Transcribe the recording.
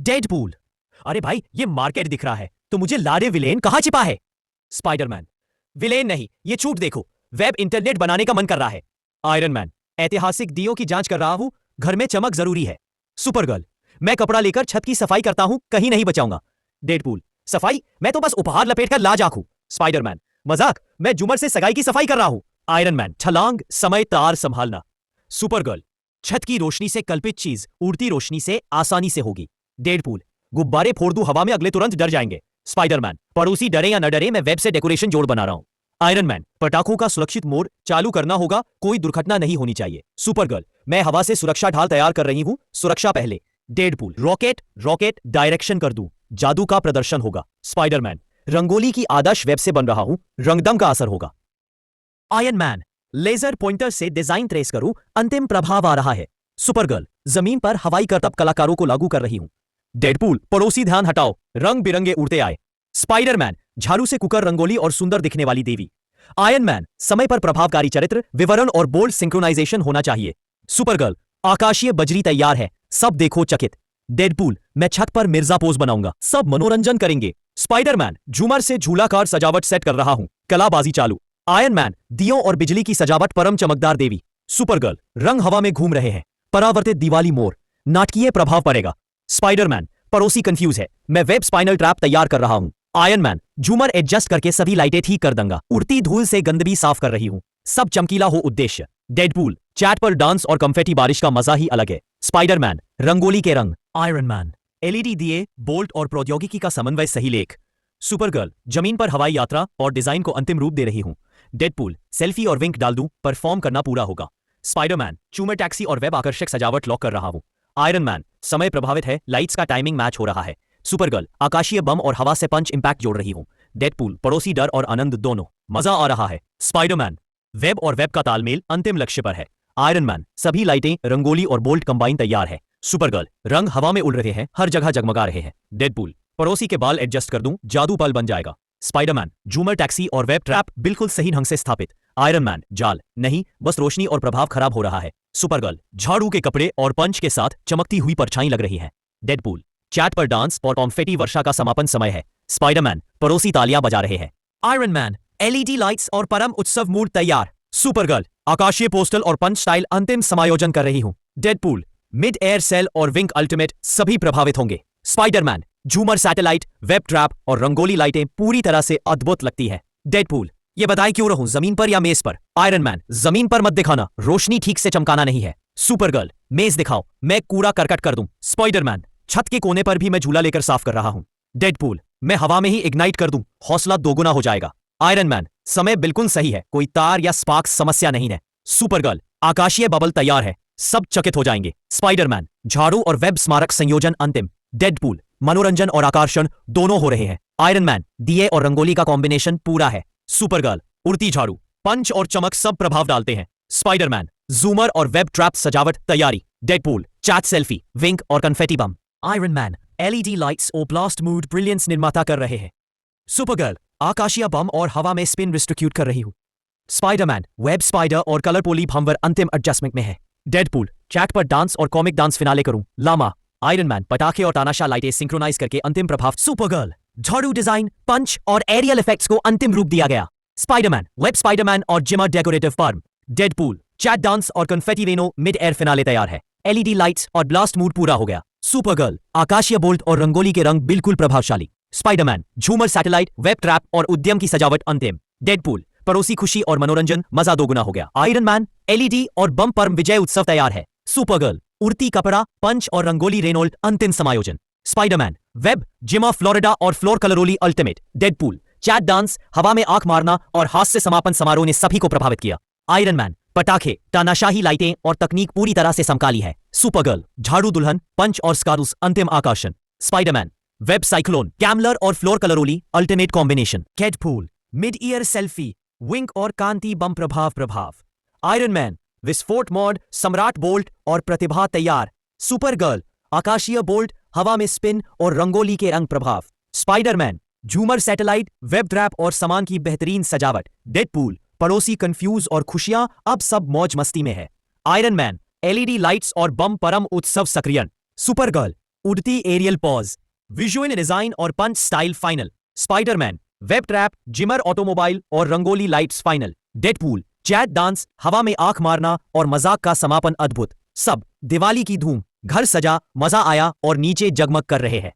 Deadpool. अरे भाई, ये मार्केट दिख रहा है तो मुझे लारे विलेन कहाँ छिपा है? स्पाइडरमैन। विलेन नहीं, ये छूट देखो, वेब इंटरनेट बनाने का मन कर रहा है। Iron man. ऐतिहासिक दियों की जांच कर रहा हूं, घर में चमक जरूरी है। सुपरगर्ल। मैं कपड़ा लेकर छत की सफाई करता हूं, कहीं नहीं बचाऊंगा। डेडपूल। सफाई? मैं तो बस उपहार लपेटकर ला जाखूं। स्पाइडरमैन। मजाक, मैं जुमर से सगाई की सफाई कर रहा हूं। Iron man. छलांग, समय तार संभालना। सुपरगर्ल। छत की रोशनी से कल्पित चीज उड़ती रोशनी से आसानी से होगी। डेडपूल। गुब्बारे फोड़ दूं हवा में, अगले तुरंत डर जाएंगे। स्पाइडरमैन। पड़ोसी डरे या न डरे, मैं वेब से डेकोरेशन जोड़ बना रहा हूं। Iron man. पटाखों का सुरक्षित मोड चालू करना होगा, कोई दुर्घटना नहीं होनी चाहिए। सुपरगर्ल। मैं हवा से सुरक्षा ढाल तैयार कर रही हूं, सुरक्षा पहले। डेडपूल। रॉकेट रॉकेट डायरेक्शन कर दूं, जादू का प्रदर्शन होगा। स्पाइडरमैन। रंगोली की आदर्श वेब से बन रहा हूं, रंगदम का असर होगा। Iron man. लेजर पॉइंटर से डिजाइन ट्रेस करूं, अंतिम प्रभाव आ रहा है। सुपरगर्ल। जमीन पर हवाई करतब कलाकारों को लागू कर रही हूं। डेडपूल। पड़ोसी ध्यान हटाओ, रंग बिरंगे उड़ते आए। स्पाइडरमैन। झाड़ू से कुकर रंगोली और सुंदर दिखने वाली देवी। Iron man. समय पर प्रभावकारी चरित्र, विवरण और बोल्ड सिंक्रोनाइजेशन होना चाहिए। सुपरगर्ल। आकाशीय बजरी तैयार है, सब देखो चकित। डेडपूल। मैं छत पर मिर्जा पोज बनाऊंगा, सब मनोरंजन करेंगे। स्पाइडरमैन। झूमर से झूलाकार सजावट सेट कर रहा हूं, कलाबाजी चालू। Iron man. दियों और बिजली की सजावट, परम चमकदार देवी। सुपरगर्ल। रंग हवा में घूम रहे हैं, परावर्तित दिवाली मोर, नाटकीय प्रभाव पड़ेगा। स्पाइडरमैन। पड़ोसी कंफ्यूज है, मैं वेब स्पाइनल ट्रैप तैयार कर रहा हूं। Iron man. झूमर एडजस्ट करके सभी लाइटें ठीक कर दूंगा, उड़ती धूल से गंदगी साफ कर रही हूं, सब चमकीला हो उद्देश्य। डेडपूल। चैट पर डांस और कंफेटी बारिश का मजा ही अलग है। स्पाइडरमैन। रंगोली के रंग। Iron Man. एलईडी दिए, बोल्ट और प्रौद्योगिकी का समन्वय, सही लेख। सुपरगर्ल। जमीन पर हवाई यात्रा और डिजाइन को अंतिम रूप दे रही हूं। डेडपूल। सेल्फी और विंक डाल दूं, परफॉर्म करना पूरा होगा। स्पाइडरमैन। चूमर टैक्सी और वेब आकर्षक सजावट लॉक कर रहा हूं। Iron man. समय प्रभावित है, लाइट्स का टाइमिंग मैच हो रहा है। सुपरगर्ल। आकाशीय बम और हवा से पंच इंपैक्ट जोड़ रही हूं। डेडपूल। पड़ोसी डर और आनंद दोनों, मजा आ रहा है। स्पाइडरमैन। वेब और वेब का तालमेल अंतिम लक्ष्य पर है। Iron man. सभी लाइटें, रंगोली और बोल्ट कंबाइन तैयार है। सुपरगर्ल। रंग हवा में उड़ रहे हैं, हर जगह जगमगा रहे हैं। डेडपूल। पड़ोसी के बाल एडजस्ट कर दूं, जादू पल बन जाएगा। स्पाइडरमैन। झूमर टैक्सी और वेब ट्रैप बिल्कुल सही ढंग से स्थापित। Iron man. जाल नहीं, बस रोशनी और प्रभाव खराब हो रहा है। सुपरगर्ल। झाड़ू के कपड़े और पंच के साथ चमकती हुई परछाई लग रही है। डेडपूल। चैट पर डांस और कॉन्फेटी वर्षा का समापन समय है। स्पाइडरमैन। पड़ोसी तालियां बजा रहे हैं। Iron Man. एलईडी लाइट्स और परम उत्सव मूड तैयार। सुपरगर्ल। आकाशीय पोस्टल और पंच स्टाइल अंतिम समायोजन कर रही हूं। डेडपूल। मिड एयर सेल और विंग अल्टीमेट सभी प्रभावित होंगे। स्पाइडरमैन। झूमर सैटेलाइट, वेब ट्रैप और रंगोली लाइटें पूरी तरह से अद्भुत लगती है। डेडपूल। ये बताए क्यों रहूं, जमीन पर या मेज पर? Iron man. जमीन पर मत दिखाना, रोशनी ठीक से चमकाना नहीं है। सुपरगर्ल। मेज दिखाओ, मैं कूड़ा करकट कर दूं। स्पाइडरमैन। छत के कोने पर भी मैं झूला लेकर साफ कर रहा हूं। डेडपूल। मैं हवा में ही इग्नाइट कर दूं, हौसला दोगुना हो जाएगा। Iron man. समय बिल्कुल सही है, कोई तार या स्पार्क्स समस्या नहीं है। सुपरगर्ल। आकाशीय बबल तैयार है, सब चकित हो जाएंगे। स्पाइडरमैन। झाड़ू और वेब स्मारक संयोजन अंतिम। डेडपूल। मनोरंजन और आकर्षण दोनों हो रहे हैं। Iron man. दिए और रंगोली का कॉम्बिनेशन पूरा है। सुपरगर्ल। उड़ती झाड़ू, पंच और चमक सब प्रभाव डालते हैं। स्पाइडरमैन। जूमर और वेब ट्रैप सजावट तैयारी। डेडपूल। चैट सेल्फी, विंक और confetti bomb. Iron Man. LED lights और ब्लास्ट मूड ब्रिलियंस निर्माता कर रहे हैं। सुपरगर्ल। आकाशीय बम और हवा में स्पिन डिस्ट्रीब्यूट कर रही हूं। स्पाइडरमैन। वेब स्पाइडर और कलर पोली भंवर अंतिम एडजस्टमेंट में है। डेडपूल। चैट पर डांस और कॉमिक डांस फिनाले करूं, लामा। Iron man. पटाखे और तानाशाह लाइटें सिंक्रोनाइज करके अंतिम प्रभाव। सुपरगर्ल। झाड़ू डिजाइन, पंच और एरियल इफेक्ट्स को अंतिम रूप दिया गया। स्पाइडरमैन। वेब स्पाइडरमैन और जिमर decorative firm. Deadpool. Chat dance और confetti rain mid air finale तैयार है। एलईडी लाइट्स और ब्लास्ट मूड पूरा हो गया। सुपरगर्ल। आकाशीय बोल्ट और रंगोली के रंग बिल्कुल प्रभावशाली। स्पाइडरमैन। झूमर सैटेलाइट, वेब ट्रैप और उद्यम की सजावट अंतिम। डेडपूल। पड़ोसी खुशी और मनोरंजन, मजा दोगुना हो गया। Iron Man. एलईडी और बम पर विजय उत्सव तैयार है। सुपरगर्ल। उड़ती कपड़ा, पंच और रंगोली रेनोल्ड अंतिम समायोजन। स्पाइडरमैन। वेब, जिमा फ्लोरिडा और फ्लोर कलरोली अल्टीमेट। डेडपूल। चैट डांस, हवा में आंख मारना और हास्य समापन समारोह ने सभी को प्रभावित किया। Iron man. पटाखे, तानाशाही लाइटें और तकनीक पूरी तरह से समकाली है। सुपरगर्ल। झाड़ू दुल्हन, पंच और स्कारूस अंतिम आकर्षण। स्पाइडरमैन। वेब साइक्लोन, कैमलर और फ्लोर कलरोली alternate combination. Deadpool. Mid year selfie, wink और कांति बम प्रभाव। Iron Man. विस्फोट मॉड, सम्राट बोल्ट और प्रतिभा तैयार। सुपरगर्ल। आकाशीय बोल्ट, हवा में स्पिन और रंगोली के रंग प्रभाव। स्पाइडरमैन। झूमर सैटेलाइट, वेब ट्रैप और सामान की बेहतरीन सजावट। डेडपूल। पड़ोसी कंफ्यूज और खुशियां अब सब मौज मस्ती में है। Iron Man. एलईडी लाइट्स और बम परम उत्सव सक्रियन। सुपरगर्ल। उड़ती एरियल पॉज, विजुअल डिजाइन और punch style final. Spiderman, web trap, जिमर ऑटोमोबाइल और rangoli lights final. Deadpool, chat dance, हवा में आंख मारना और मजाक का समापन अद्भुत। सब दिवाली की धूम, घर सजा, मजा आया और नीचे जगमग कर रहे हैं।